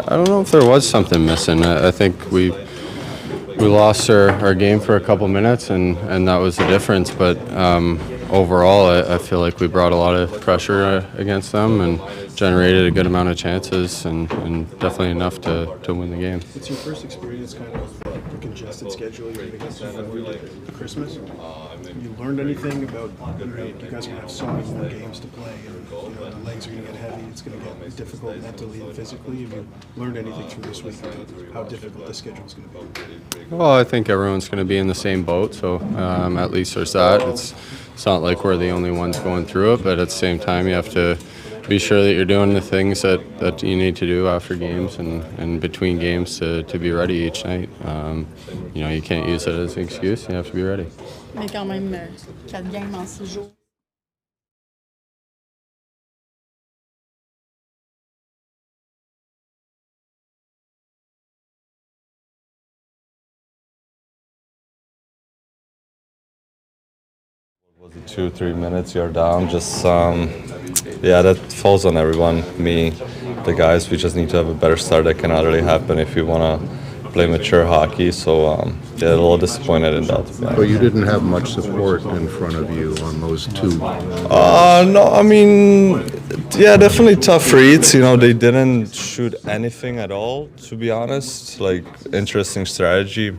I don't know if there was something missing. I think we lost our game for a couple minutes, and that was the difference. But overall, I feel like we brought a lot of pressure against them and generated a good amount of chances, and definitely enough to win the game. It's your first experience kind of the congested schedule you're going to get through Christmas. You learned anything about, you guys are going to have so many more games to play, and the legs are going to get heavy, it's going to get difficult mentally and physically. Have you learned anything through this week about how difficult the schedule is going to be? Well, I think everyone's going to be in the same boat, so at least there's that. It's not like we're the only ones going through it, but at the same time, you have to be sure that you're doing the things that you need to do after games and between games to be ready each night. You can't use it as an excuse. You have to be ready. Mais quand même, 4 games en 6 jours. Was it 2-3 minutes you're down? Just that falls on everyone. Me, the guys, we just need to have a better start. That cannot really happen if you want to play mature hockey. So a little disappointed in that. But you didn't have much support in front of you on those two. No, I mean, definitely tough reads. They didn't shoot anything at all, to be honest. Like, interesting strategy.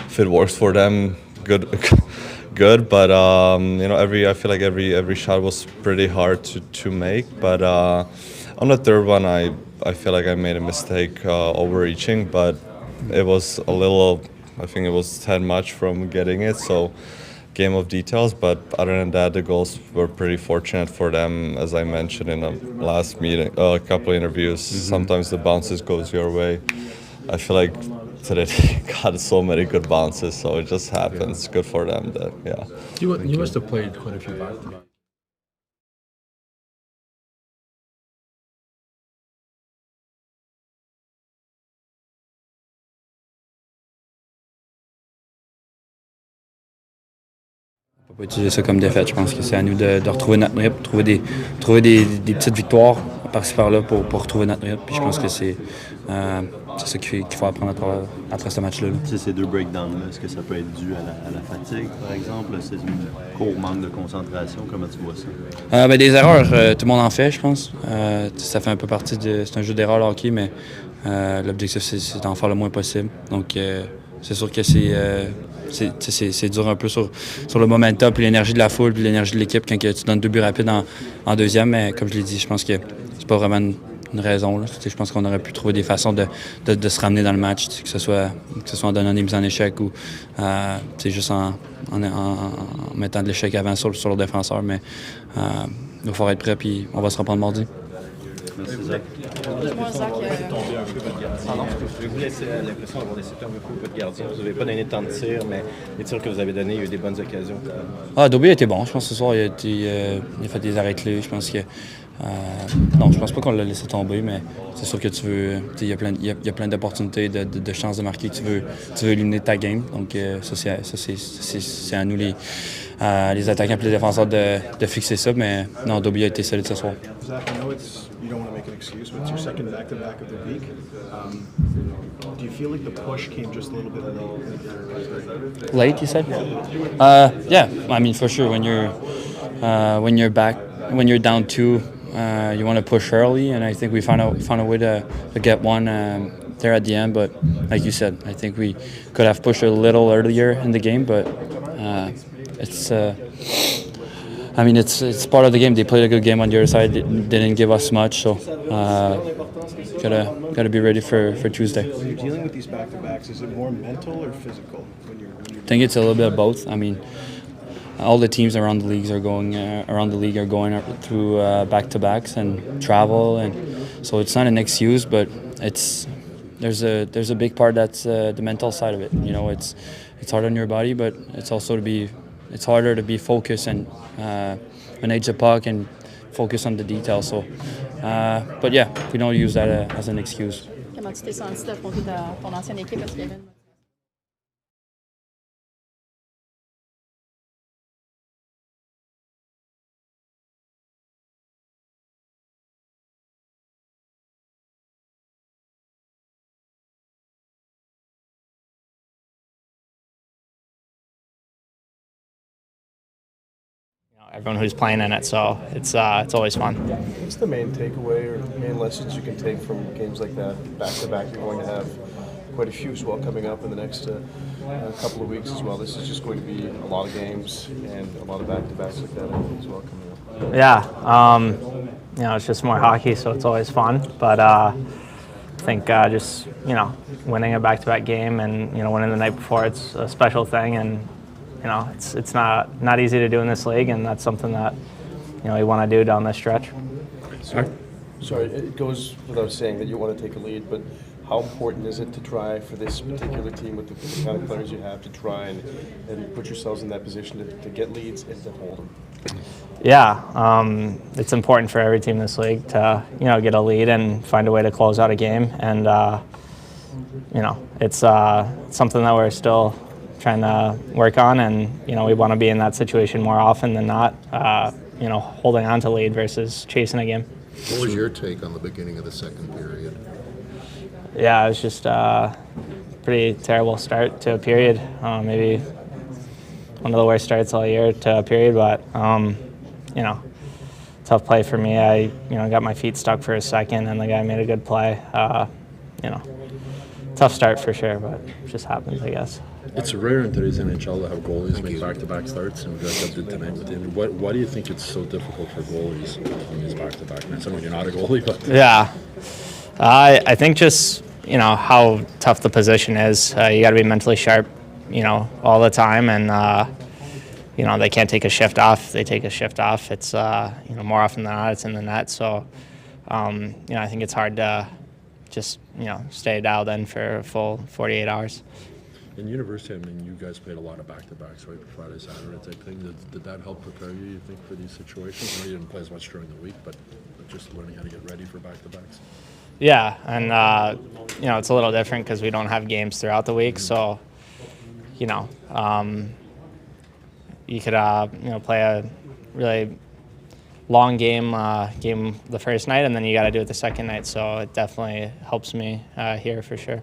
If it works for them, good. But I feel like every shot was pretty hard to make. But on the third one, I feel like I made a mistake overreaching, but it was a little. I think it was 10 much from getting it. So game of details. But other than that, the goals were pretty fortunate for them, as I mentioned in the last meeting, a couple of interviews. Sometimes the bounces goes your way. I feel like today they got so many good bounces, so it just happens. Good for them. You must have played quite a few back-to-back. On peut pas utiliser ça comme défaite. Je pense que c'est à nous de retrouver notre rythme, trouver des petites victoires par-ci par-là pour retrouver notre rythme. Puis je pense que c'est ça qu'il faut apprendre après ce match-là. Ces deux breakdowns-là, est-ce que ça peut être dû à la fatigue, par exemple? C'est un court manque de concentration. Comment tu vois ça? Des erreurs, tout le monde en fait, je pense. Ça fait un peu partie c'est un jeu d'erreur, le hockey, mais l'objectif, c'est d'en faire le moins possible. Donc, c'est sûr que c'est dur un peu sur le momentum, puis l'énergie de la foule, puis l'énergie de l'équipe quand tu donnes 2 buts rapides en deuxième. Mais comme je l'ai dit, je pense que c'est pas vraiment une raison. Là. Je pense qu'on aurait pu trouver des façons de se ramener dans le match, que ce soit en donnant des mises en échec ou juste en mettant de l'échec avant sur le défenseur. Mais il va falloir être prêt, puis on va se reprendre mardi. Merci, Zach. Moi, Zach, vous laissez l'impression d'avoir laissé tomber un peu votre gardien. Vous n'avez pas donné tant de tirs, mais les tirs que vous avez donnés, il y a eu des bonnes occasions. Dobes a été bon. Je pense que ce soir, il a fait des arrêts clés. Je pense que non, je pense pas qu'on l'a laissé tomber, mais c'est sûr que tu veux. Il y a plein d'opportunités, de chances de marquer. Tu veux éliminer ta game. Donc c'est à nous les attaquants et les défenseurs de fixer ça. Mais non, Dobes a été solide ce soir. Zach, I know you don't want to make an excuse, but it's your second back-to-back of the week. Do you feel like the push came just a little bit late? Late, you said? Yeah, I mean, for sure. When you're down 2, you want to push early, and I think we found a way to get one there at the end. But like you said, I think we could have pushed a little earlier in the game. But it's part of the game. They played a good game on the other side. They didn't give us much, so gotta be ready for Tuesday. When you're dealing with these back-to-backs, is it more mental or physical? I think it's a little bit of both. I mean, all the teams around the league are going through back-to-backs and travel, and so it's not an excuse, but there's a big part that's the mental side of it. It's hard on your body, but it's also it's harder to be focused and manage the puck and focus on the details. So, but yeah, we don't use that as an excuse. comment tu t'es senti d'affronter ton ancienne équipe? Est-ce qu'il y avait une everyone who's playing in it. So it's always fun. What's the main takeaway or main lessons you can take from games like that back to back? You're going to have quite a few as well coming up in the next couple of weeks as well. This is just going to be a lot of games and a lot of back-to-backs like that as well coming up. Yeah, it's just more hockey, so it's always fun. But I think just winning a back-to-back game and winning the night before, it's a special thing, and it's not easy to do in this league, and that's something that we want to do down this stretch. Sorry, it goes without saying that you want to take a lead, but how important is it to try for this particular team with the kind of players you have to try and put yourselves in that position to get leads and to hold them? Yeah, it's important for every team in this league to get a lead and find a way to close out a game, and it's something that we're still trying to work on, and we want to be in that situation more often than not. Holding on to lead versus chasing a game. What was your take on the beginning of the second period? Yeah, it was just a pretty terrible start to a period. Maybe one of the worst starts all year to a period, but tough play for me. I got my feet stuck for a second, and the guy made a good play. Tough start for sure, but it just happens, I guess. It's rare in today's NHL to have goalies make back-to-back starts, and we got to do tonight with him. Why do you think it's so difficult for goalies on these back-to-back nights? I mean, you're not a goalie, but yeah, I think just how tough the position is. You got to be mentally sharp, all the time, and they can't take a shift off. If they take a shift off, it's more often than not it's in the net. So I think it's hard to just stay dialed in for a full 48 hours. in university, I mean, you guys played a lot of back-to-backs, right? Friday, Saturday type thing. Did that help prepare you think, for these situations? I know you didn't play as much during the week, but just learning how to get ready for back-to-backs. Yeah, and it's a little different because we don't have games throughout the week, so you could play a really long game the first night, and then you got to do it the second night. So it definitely helps me here for sure.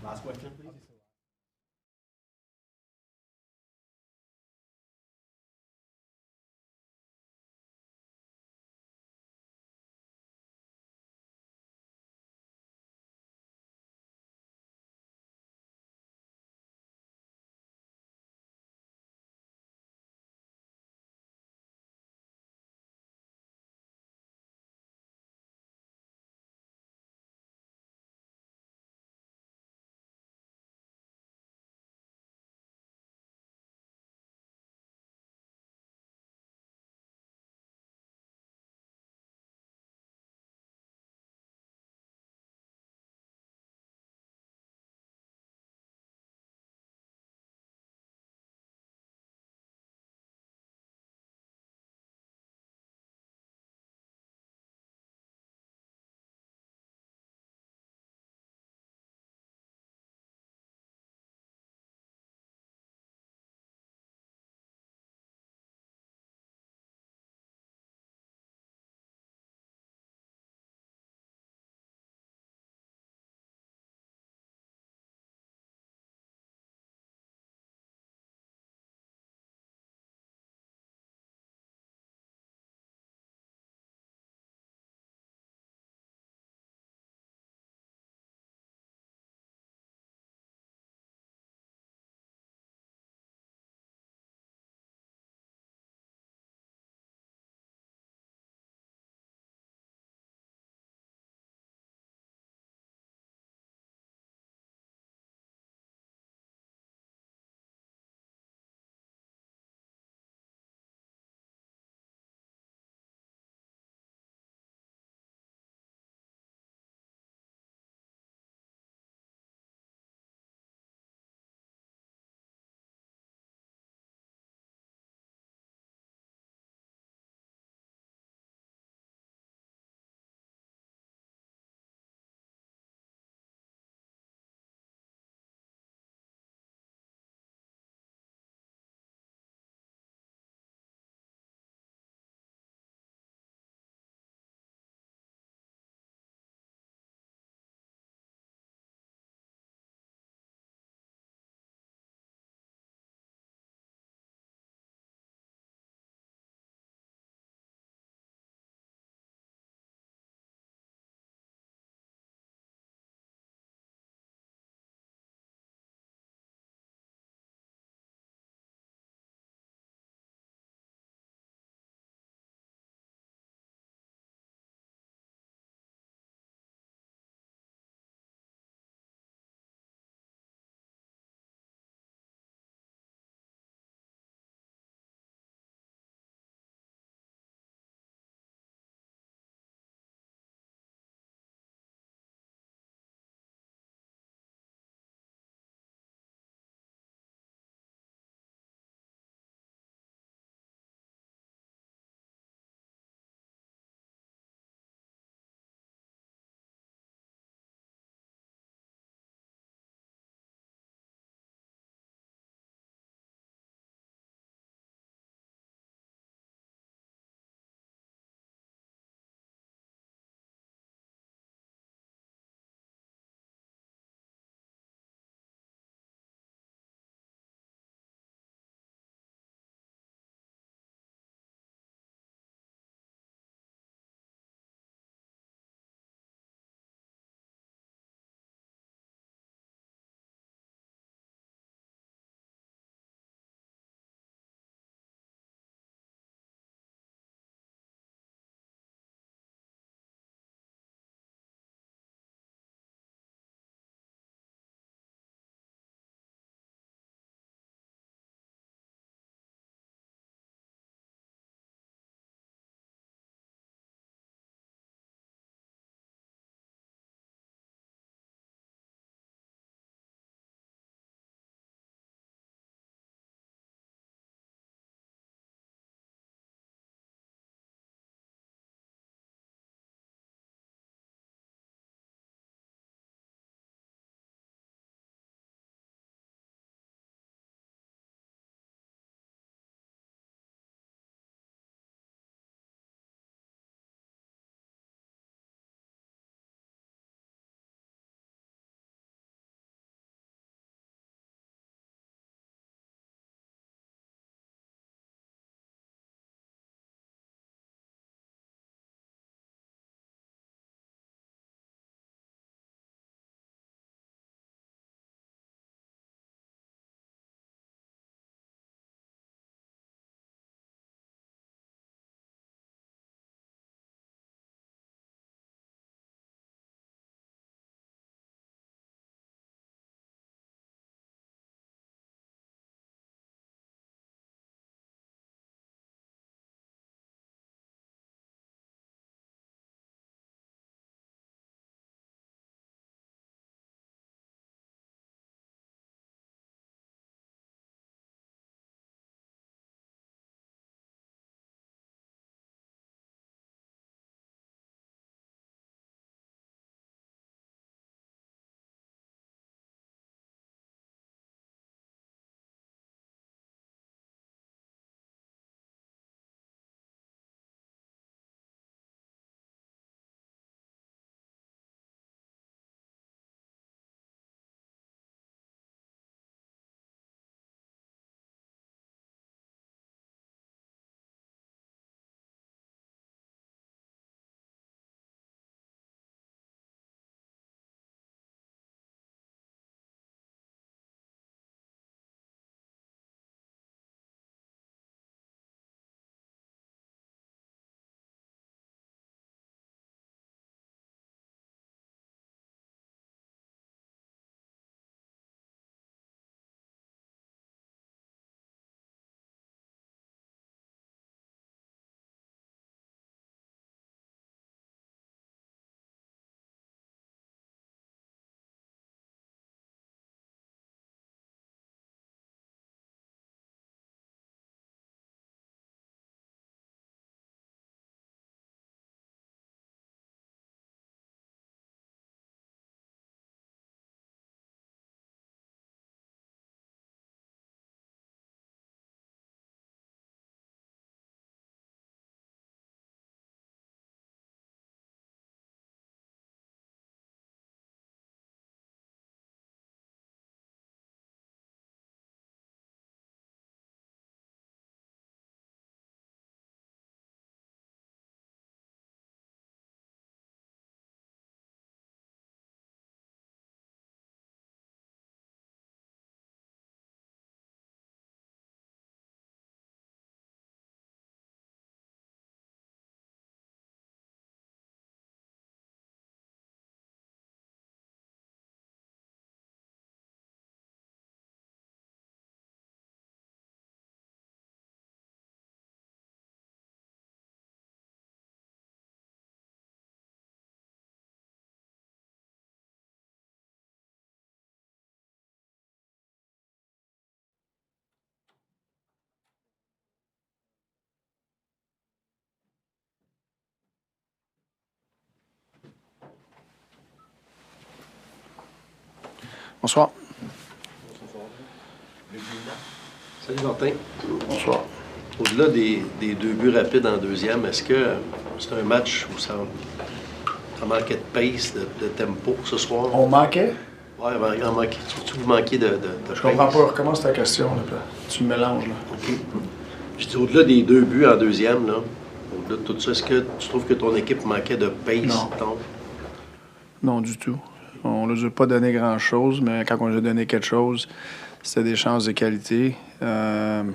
Last question, please. Bonsoir. Salut Martin. Bonsoir. Au-delà des 2 buts rapides en deuxième, est-ce que c'est un match où ça manquait de pace, de tempo ce soir? On manquait? Oui, il manquait. Tu vous manquez de Je comprends pas. Recommence ta question. Là. Tu me mélanges. Là. OK. Je dis au-delà des 2 buts en deuxième, là, au-delà de tout ça, est-ce que tu trouves que ton équipe manquait de pace? Non. Non, du tout. On ne nous a pas donné grand-chose, mais quand on nous a donné quelque chose, c'était des chances de qualité. Moi,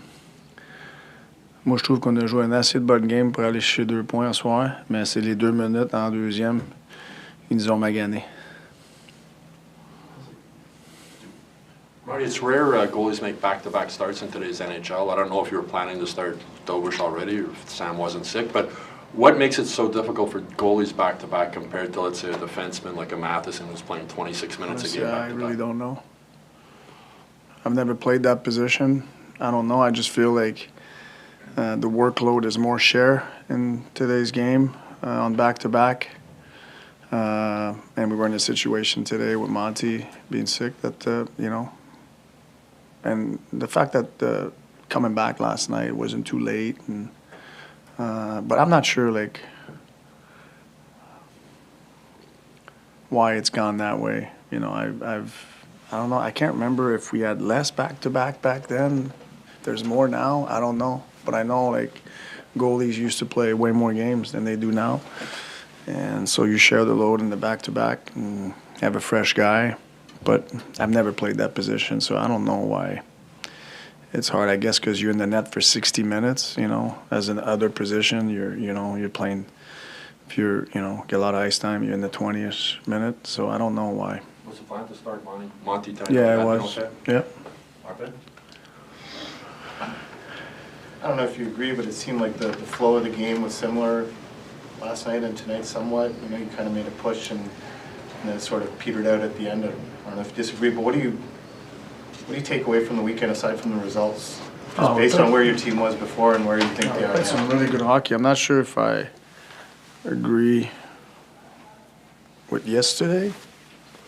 je trouve qu'on a joué un assez de bonne game pour aller chercher 2 points ce soir, mais c'est les 2 minutes en deuxième qui nous ont magané. Marty, it's rare goalies make back-to-back starts in today's NHL. I don't know if you were planning to start Dobes already or if Sam wasn't sick, but what makes it so difficult for goalies back-to-back compared to, let's say, a defenseman like a Matheson who's playing 26 minutes a game back-to-back? I really don't know. I've never played that position. I don't know. I just feel like the workload is more share in today's game on back-to-back. And we were in a situation today with Monty being sick that, and the fact that coming back last night wasn't too late. And, but I'm not sure, why it's gone that way. I don't know. I can't remember if we had less back-to-back back then. There's more now. I don't know. But I know, goalies used to play way more games than they do now. And so you share the load in the back-to-back and have a fresh guy. But I've never played that position, so I don't know why. It's hard, I guess, because you're in the net for 60 minutes, As in other position, you're playing, if you're, get a lot of ice time, you're in the 20th minute. So I don't know why. Was the plan to start Monty tonight? Yeah, it was. Yeah. Martin? I don't know if you agree, but it seemed like the flow of the game was similar last night and tonight somewhat. You kind of made a push and then it sort of petered out at the end. I don't know if you disagree, but what do you take away from the weekend aside from the results? Just based on where your team was before and where you think they are now. That's some really good hockey. I'm not sure if I agree with yesterday.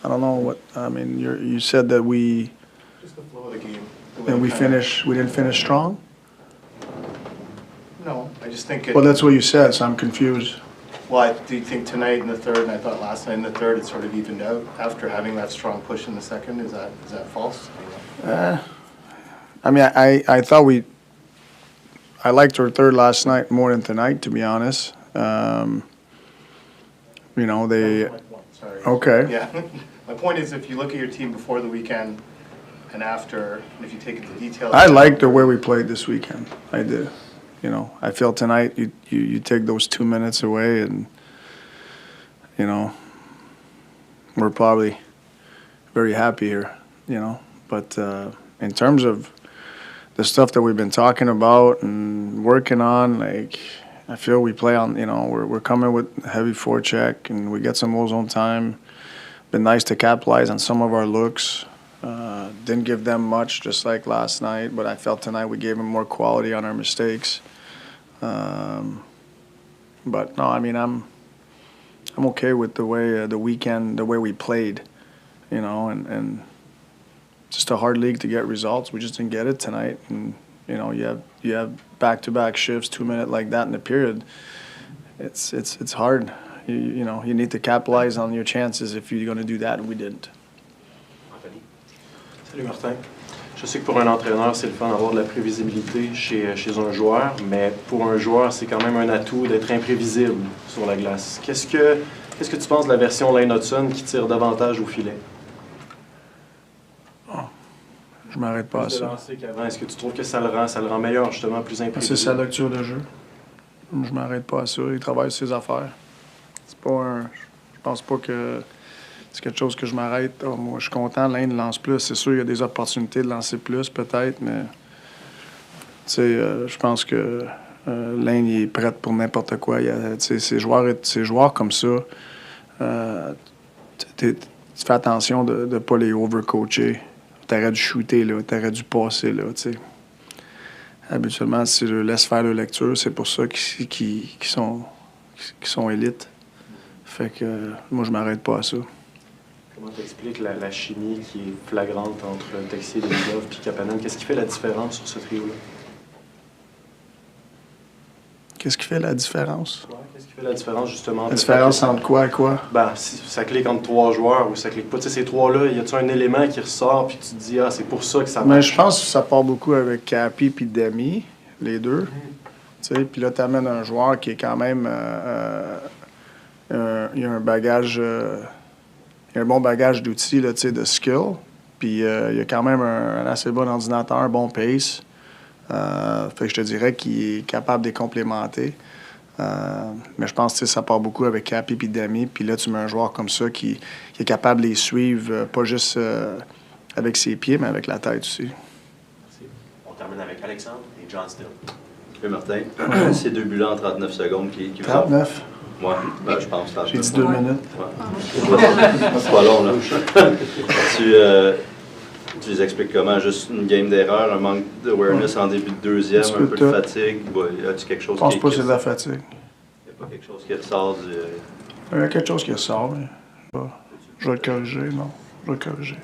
I don't know what, you said that we... Just the flow of the game. And we didn't finish strong? No, I just think Well, that's what you said, so I'm confused. Well, do you think tonight in the third, and I thought last night in the third, it sort of evened out after having that strong push in the second? Is that false? I thought I liked our third last night more than tonight, to be honest. Sorry. Okay. Yeah. My point is, if you look at your team before the weekend and after, and if you take it to detail. I liked the way we played this weekend. I did. I feel tonight you take those 2 minutes away and, we're probably very happy here, But in terms of the stuff that we've been talking about and working on, I feel we play on, we're coming with heavy forecheck and we get some ozone time. Been nice to capitalize on some of our looks. Didn't give them much, just like last night, but I felt tonight we gave them more quality on our mistakes. But no, I'm okay with the way the weekend, the way we played, and just a hard league to get results. We just didn't get it tonight, and you have back-to-back shifts, 2 minutes like that in the period. It's hard. You need to capitalize on your chances if you're going to do that, and we didn't. Salut Martin. Je sais que pour un entraîneur, c'est le fun d'avoir de la prévisibilité chez un joueur, mais pour un joueur, c'est quand même un atout d'être imprévisible sur la glace. Qu'est-ce que tu penses de la version Lane Hutson qui tire davantage au filet? Je m'arrête pas à ça. Est-ce que tu trouves que ça le rend meilleur, justement, plus imprévisible? C'est sa lecture de jeu. Je m'arrête pas à ça. Il travaille ses affaires. C'est pas je pense pas que c'est quelque chose que je m'arrête. Moi, je suis content, Lane lance plus. C'est sûr, il y a des opportunités de lancer plus, peut-être, mais je pense que Lane il est prêt pour n'importe quoi. Ces joueurs comme ça, tu fais attention de ne pas les overcoacher. T'aurais dû shooter, là. T'aurais dû passer, là, tu sais. Habituellement, si tu leur laisses faire leur lecture, c'est pour ça qu'ils sont élites. Fait que moi, je m'arrête pas à ça. Comment t'expliques la chimie qui est flagrante entre Texier, Demidov et Kapanen? Qu'est-ce qui fait la différence sur ce trio-là? Qu'est-ce qui fait la différence? Ouais, qu'est-ce qui fait la différence, justement? La différence entre quoi et quoi? Ben, si ça clique entre 3 joueurs ou ça clique pas. Tu sais, ces 3-là, y a-tu un élément qui ressort puis tu te dis, ah, c'est pour ça que ça marche? Mais je pense que ça part beaucoup avec Capi puis Demi, les deux. Tu sais, puis là, tu amènes un joueur qui est quand même. Il y a un bagage. Il y a un bon bagage d'outils, là, tu sais, de skill. Puis il y a quand même un assez bon ordinateur, un bon pace. Fait que je te dirais qu'il est capable de les complémenter. Mais je pense que ça part beaucoup avec Capi et Demi. Puis là, tu mets un joueur comme ça qui est capable de les suivre, pas juste avec ses pieds, mais avec la tête aussi. Merci. On termine avec Alexandre et John Still. Oui, Martin. Ces 2 buts-là en 39 secondes qui 39? Oui, ben, je pense. J'ai dit 2 minutes. Ouais. C'est pas long, là. Tu les expliques comment? Juste une game d'erreur, un manque d'awareness en début de deuxième, un peu de fatigue? As-tu quelque chose je pense pas que c'est de la fatigue. Il n'y a pas quelque chose qui ressort du... Il y a quelque chose qui ressort, mais je vais le corriger, non. Je vais le corriger.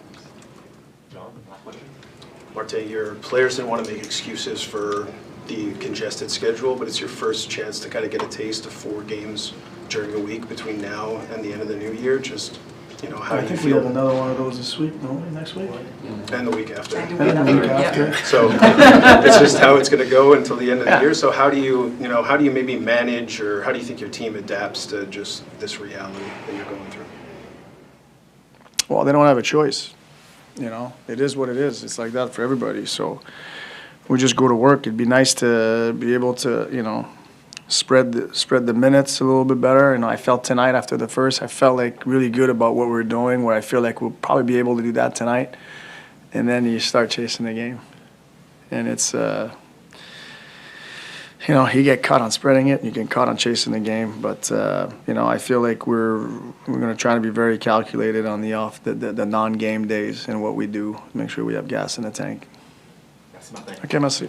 Martin, your players didn't want to make excuses for the congested schedule, but it's your first chance to kind of get a taste of 4 games during a week between now and the end of the new year. Just, how I do you think feel? we have another one of those this week, no? Next week? And the week after. And the week after. So it's just how it's going to go until the end of the year. So how do you maybe manage, or how do you think your team adapts to just this reality that you're going through? Well, they don't have a choice. It is what it is. It's like that for everybody. So we just go to work. It'd be nice to be able to, spread the minutes a little bit better. I felt tonight after the first, I felt like really good about what we're doing, where I feel like we'll probably be able to do that tonight. And then you start chasing the game. And it's, you get caught on spreading it, and you get caught on chasing the game. But, I feel like we're going to try to be very calculated on the non-game days and what we do, make sure we have gas in the tank. Merci, Martin. OK, merci.